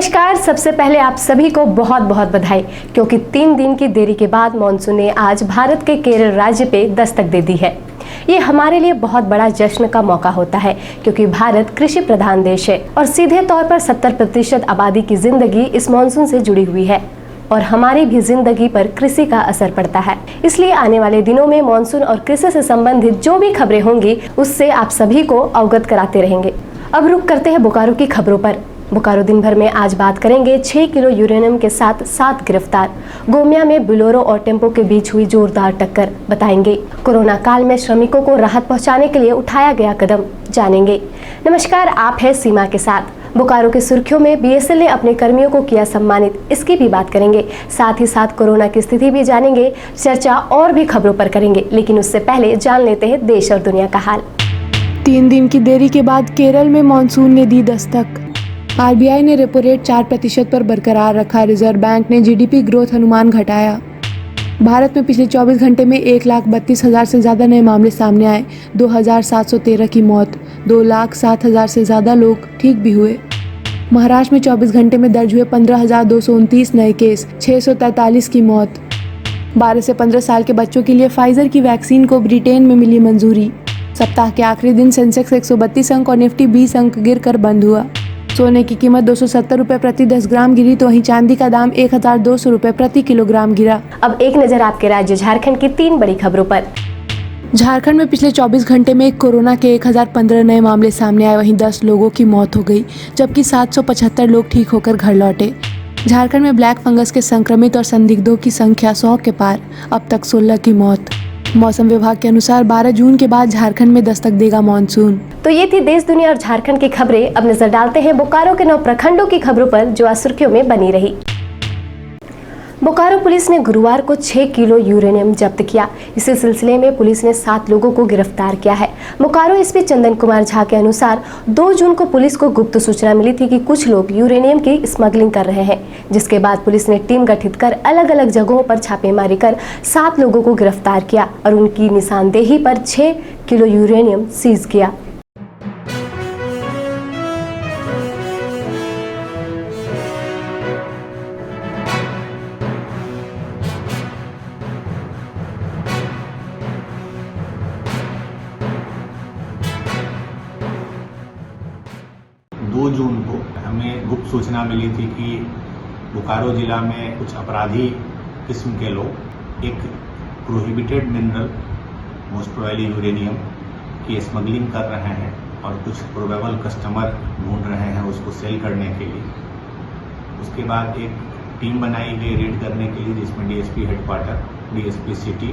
नमस्कार। सबसे पहले आप सभी को बहुत बहुत बधाई, क्योंकि 3 दिन की देरी के बाद मानसून ने आज भारत के केरल राज्य पे दस्तक दे दी है। ये हमारे लिए बहुत बड़ा जश्न का मौका होता है, क्योंकि भारत कृषि प्रधान देश है और सीधे तौर पर 70% आबादी की जिंदगी इस मानसून से जुड़ी हुई है और हमारी भी जिंदगी पर कृषि का असर पड़ता है। इसलिए आने वाले दिनों में मानसून और कृषि से संबंधित जो भी खबरें होंगी उससे आप सभी को अवगत कराते रहेंगे। अब रुक करते हैं बोकारो की खबरों पर। बोकारो दिन भर में आज बात करेंगे 6 किलो यूरेनियम के साथ 7 गिरफ्तार। गोमिया में बोलेरो और टेम्पो के बीच हुई जोरदार टक्कर बताएंगे। कोरोना काल में श्रमिकों को राहत पहुंचाने के लिए उठाया गया कदम जानेंगे। नमस्कार, आप है सीमा के साथ। बोकारो की सुर्खियों में बीएसएल ने अपने कर्मियों को किया सम्मानित, इसकी भी बात करेंगे। साथ ही साथ कोरोना की स्थिति भी जानेंगे, चर्चा और भी खबरों पर करेंगे। लेकिन उससे पहले जान लेते हैं देश और दुनिया का हाल। 3 दिन की देरी के बाद केरल में मानसून ने दी दस्तक। आरबीआई ने रेपो रेट 4% पर बरकरार रखा। रिजर्व बैंक ने जीडीपी ग्रोथ अनुमान घटाया। भारत में पिछले 24 घंटे में 1,32,000 से ज़्यादा नए मामले सामने आए। 2,713 की मौत। 2,07,000 से ज़्यादा लोग ठीक भी हुए। महाराष्ट्र में 24 घंटे में दर्ज हुए 15,229 नए केस। 643 की मौत। 12 से 15 साल के बच्चों के लिए फाइजर की वैक्सीन को ब्रिटेन में मिली मंजूरी। सप्ताह के आखिरी दिन सेंसेक्स 132 अंक और निफ्टी 20 अंक गिरकर बंद हुआ। सोने की कीमत 270 रुपए प्रति 10 ग्राम गिरी, तो वहीं चांदी का दाम 1,200 रुपए प्रति किलोग्राम गिरा। अब एक नजर आपके राज्य झारखंड की 3 बड़ी खबरों पर। झारखंड में पिछले 24 घंटे में कोरोना के 1,015 नए मामले सामने आए। वहीं 10 लोगों की मौत हो गई, जबकि 775 लोग ठीक होकर घर लौटे। झारखंड में ब्लैक फंगस के संक्रमित और संदिग्धों की संख्या 100 के पार। अब तक 16 की मौत। मौसम विभाग के अनुसार 12 जून के बाद झारखंड में दस्तक देगा मानसून। तो ये थी देश, दुनिया और झारखंड की खबरें। अब नजर डालते हैं बोकारो के 9 प्रखंडों की खबरों पर, जो आज सुर्खियों में बनी रही। बोकारो पुलिस ने गुरुवार को 6 किलो यूरेनियम जब्त किया। इसी सिलसिले में पुलिस ने 7 लोगों को गिरफ्तार किया है। बोकारो एसपी चंदन कुमार झा के अनुसार 2 जून को पुलिस को गुप्त सूचना मिली थी कि कुछ लोग यूरेनियम की स्मगलिंग कर रहे हैं, जिसके बाद पुलिस ने टीम गठित कर अलग अलग जगहों पर छापेमारी कर 7 लोगों को गिरफ्तार किया और उनकी निशानदेही पर 6 किलो यूरेनियम सीज किया। जून को हमें गुप्त सूचना मिली थी कि बोकारो जिला में कुछ अपराधी किस्म के लोग एक prohibited mineral, most probably uranium की स्मगलिंग कर रहे हैं और कुछ प्रोबेबल कस्टमर ढूंढ रहे हैं उसको सेल करने के लिए। उसके बाद एक टीम बनाई गई रेड करने के लिए, जिसमें डीएसपी हेडक्वार्टर, डीएसपी सिटी,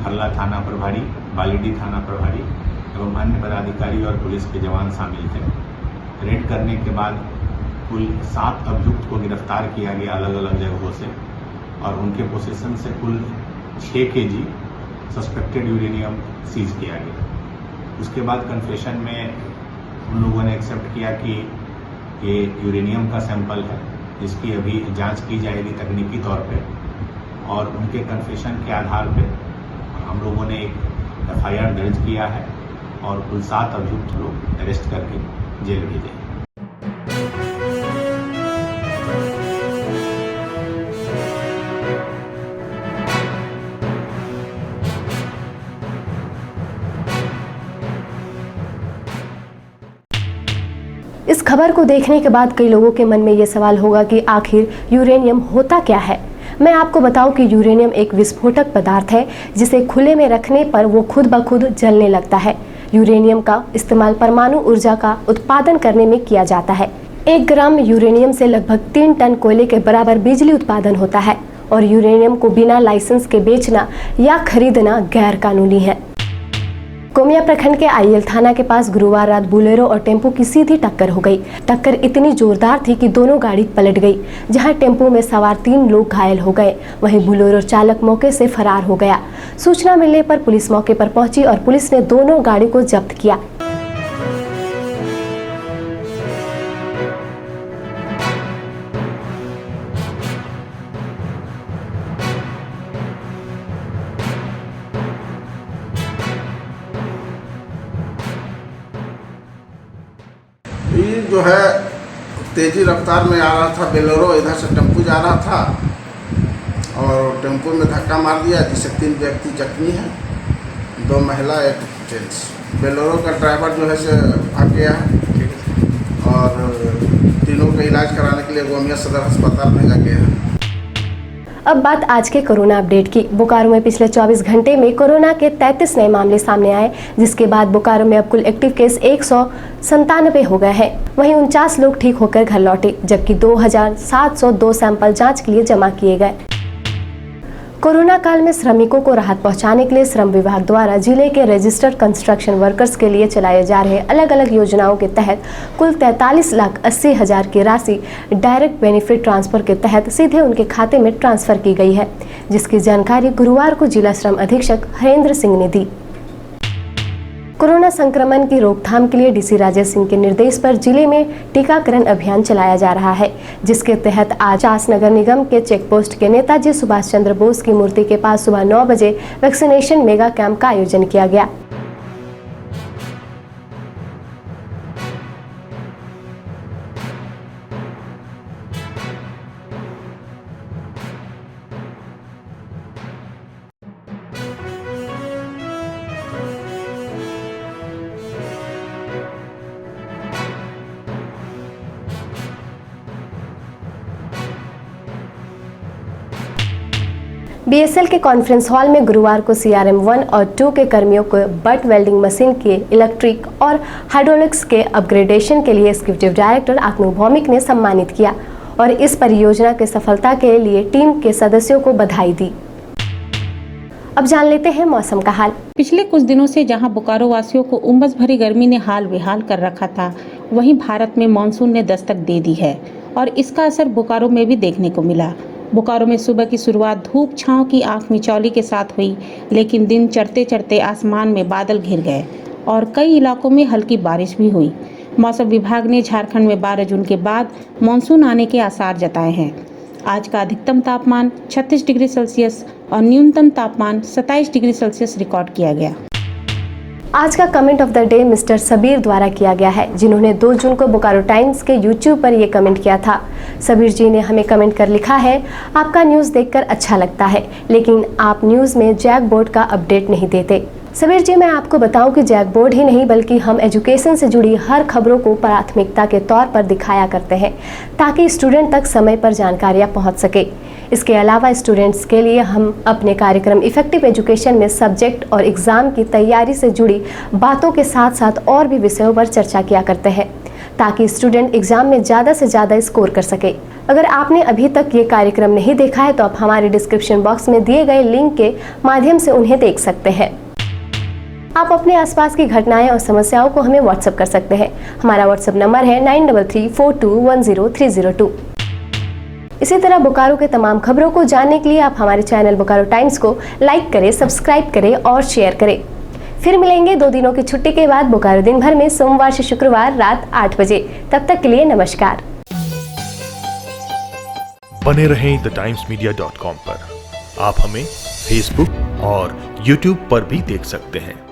हरला थाना प्रभारी, बालीडी थाना प्रभारी एवं अन्य पदाधिकारी और पुलिस के जवान शामिल थे। रेड करने के बाद कुल 7 अभियुक्त को गिरफ्तार किया गया अलग अलग जगहों से और उनके पोजीशन से कुल 6 केजी सस्पेक्टेड यूरेनियम सीज किया गया। उसके बाद कन्फेशन में उन लोगों ने एक्सेप्ट किया कि ये यूरेनियम का सैंपल है, जिसकी अभी जांच की जाएगी तकनीकी तौर पे, और उनके कन्फेशन के आधार पे हम लोगों ने एक एफआईआर दर्ज किया है और कुल 7 अभियुक्त लोग अरेस्ट करके जेल भेजे। इस खबर को देखने के बाद कई लोगों के मन में ये सवाल होगा कि आखिर यूरेनियम होता क्या है। मैं आपको बताऊं कि यूरेनियम एक विस्फोटक पदार्थ है, जिसे खुले में रखने पर वो खुद ब खुद जलने लगता है। यूरेनियम का इस्तेमाल परमाणु ऊर्जा का उत्पादन करने में किया जाता है। 1 ग्राम यूरेनियम से लगभग 3 टन कोयले के बराबर बिजली उत्पादन होता है और यूरेनियम को बिना लाइसेंस के बेचना या खरीदना गैर कानूनी है। गोमिया प्रखंड के आईएल थाना के पास गुरुवार रात बोलेरो और टेम्पो की सीधी टक्कर हो गई। टक्कर इतनी जोरदार थी कि दोनों गाड़ी पलट गई, जहां टेम्पो में सवार 3 लोग घायल हो गए। वहीं बोलेरो चालक मौके से फरार हो गया। सूचना मिलने पर पुलिस मौके पर पहुंची और पुलिस ने दोनों गाड़ी को जब्त किया। ये जो है तेज़ी रफ्तार में आ रहा था बेलोरो, इधर से टेम्पो जा रहा था और टेम्पो में धक्का मार दिया, जिससे 3 व्यक्ति जख्मी हैं, 2 महिला 1 जेंट्स। बेलोरो का ड्राइवर जो है से भाग गया है और तीनों का इलाज कराने के लिए गोमिया सदर अस्पताल भेजा गया है। अब बात आज के कोरोना अपडेट की। बोकारो में पिछले 24 घंटे में कोरोना के 33 नए मामले सामने आए, जिसके बाद बोकारो में अब कुल एक्टिव केस 197 हो गए हैं। वहीं 49 लोग ठीक होकर घर लौटे, जबकि 2702 सैंपल जांच के लिए जमा किए गए। कोरोना काल में श्रमिकों को राहत पहुंचाने के लिए श्रम विभाग द्वारा जिले के रजिस्टर्ड कंस्ट्रक्शन वर्कर्स के लिए चलाए जा रहे अलग अलग योजनाओं के तहत कुल 43,80,000 की राशि डायरेक्ट बेनिफिट ट्रांसफर के तहत सीधे उनके खाते में ट्रांसफर की गई है, जिसकी जानकारी गुरुवार को जिला श्रम अधीक्षक हरेंद्र सिंह ने दी। कोरोना संक्रमण की रोकथाम के लिए डीसी राजेश सिंह के निर्देश पर जिले में टीकाकरण अभियान चलाया जा रहा है, जिसके तहत आज नगर निगम के चेक पोस्ट के नेताजी सुभाष चंद्र बोस की मूर्ति के पास सुबह 9 बजे वैक्सीनेशन मेगा कैंप का आयोजन किया गया। बीएसएल के कॉन्फ्रेंस हॉल में गुरुवार को CRM 1 और 2 के कर्मियों को बट वेल्डिंग मशीन के इलेक्ट्रिक और हाइड्रोलिक्स के अपग्रेडेशन के लिए एग्जीक्यूटिव डायरेक्टर आत्मु भौमिक ने सम्मानित किया और इस परियोजना के सफलता के लिए टीम के सदस्यों को बधाई दी। अब जान लेते हैं मौसम का हाल। पिछले कुछ दिनों से जहां बोकारो वासियों को उमस भरी गर्मी ने हाल बेहाल कर रखा था, वहीं भारत में मानसून ने दस्तक दे दी है और इसका असर बोकारो में भी देखने को मिला। बोकारो में सुबह की शुरुआत धूप छांव की आंख मिचौली के साथ हुई, लेकिन दिन चढ़ते चढ़ते आसमान में बादल घिर गए और कई इलाकों में हल्की बारिश भी हुई। मौसम विभाग ने झारखंड में 12 जून के बाद मानसून आने के आसार जताए हैं। आज का अधिकतम तापमान 36 डिग्री सेल्सियस और न्यूनतम तापमान 27 डिग्री सेल्सियस रिकॉर्ड किया गया। आज का comment of the day mister Sabir द्वारा किया गया है, जिन्होंने 2 जून को बोकारो टाइम्स के YouTube पर ये कमेंट किया था। सबीर जी ने हमें कमेंट कर लिखा है, आपका न्यूज़ देखकर अच्छा लगता है, लेकिन आप न्यूज़ में जैक बोर्ड का अपडेट नहीं देते। सबीर जी, मैं आपको बताऊं कि जैक बोर्ड ही नहीं बल्कि हम एजुकेशन से जुड़ी हर खबरों को प्राथमिकता के तौर पर दिखाया करते हैं, ताकि स्टूडेंट तक समय पर जानकारियां पहुंच सके। इसके अलावा स्टूडेंट्स के लिए हम अपने कार्यक्रम इफेक्टिव एजुकेशन में सब्जेक्ट और एग्ज़ाम की तैयारी से जुड़ी बातों के साथ साथ और भी विषयों पर चर्चा किया करते हैं, ताकि स्टूडेंट एग्ज़ाम में ज़्यादा से ज़्यादा स्कोर कर सके। अगर आपने अभी तक ये कार्यक्रम नहीं देखा है तो आप हमारे डिस्क्रिप्शन बॉक्स में दिए गए लिंक के माध्यम से उन्हें देख सकते हैं। आप अपने आसपास की घटनाएं और समस्याओं को हमें व्हाट्सएप कर सकते हैं। हमारा व्हाट्सएप नंबर है 9334210302। इसी तरह बोकारो के तमाम खबरों को जानने के लिए आप हमारे चैनल बोकारो टाइम्स को लाइक करें, सब्सक्राइब करें और शेयर करें। फिर मिलेंगे 2 दिनों की छुट्टी के बाद बोकारो दिन भर में सोमवार से शुक्रवार रात 8 बजे। तब तक के लिए नमस्कार। बने रहें thetimesmedia.com पर। आप हमें फेसबुक और यूट्यूब पर भी देख सकते हैं।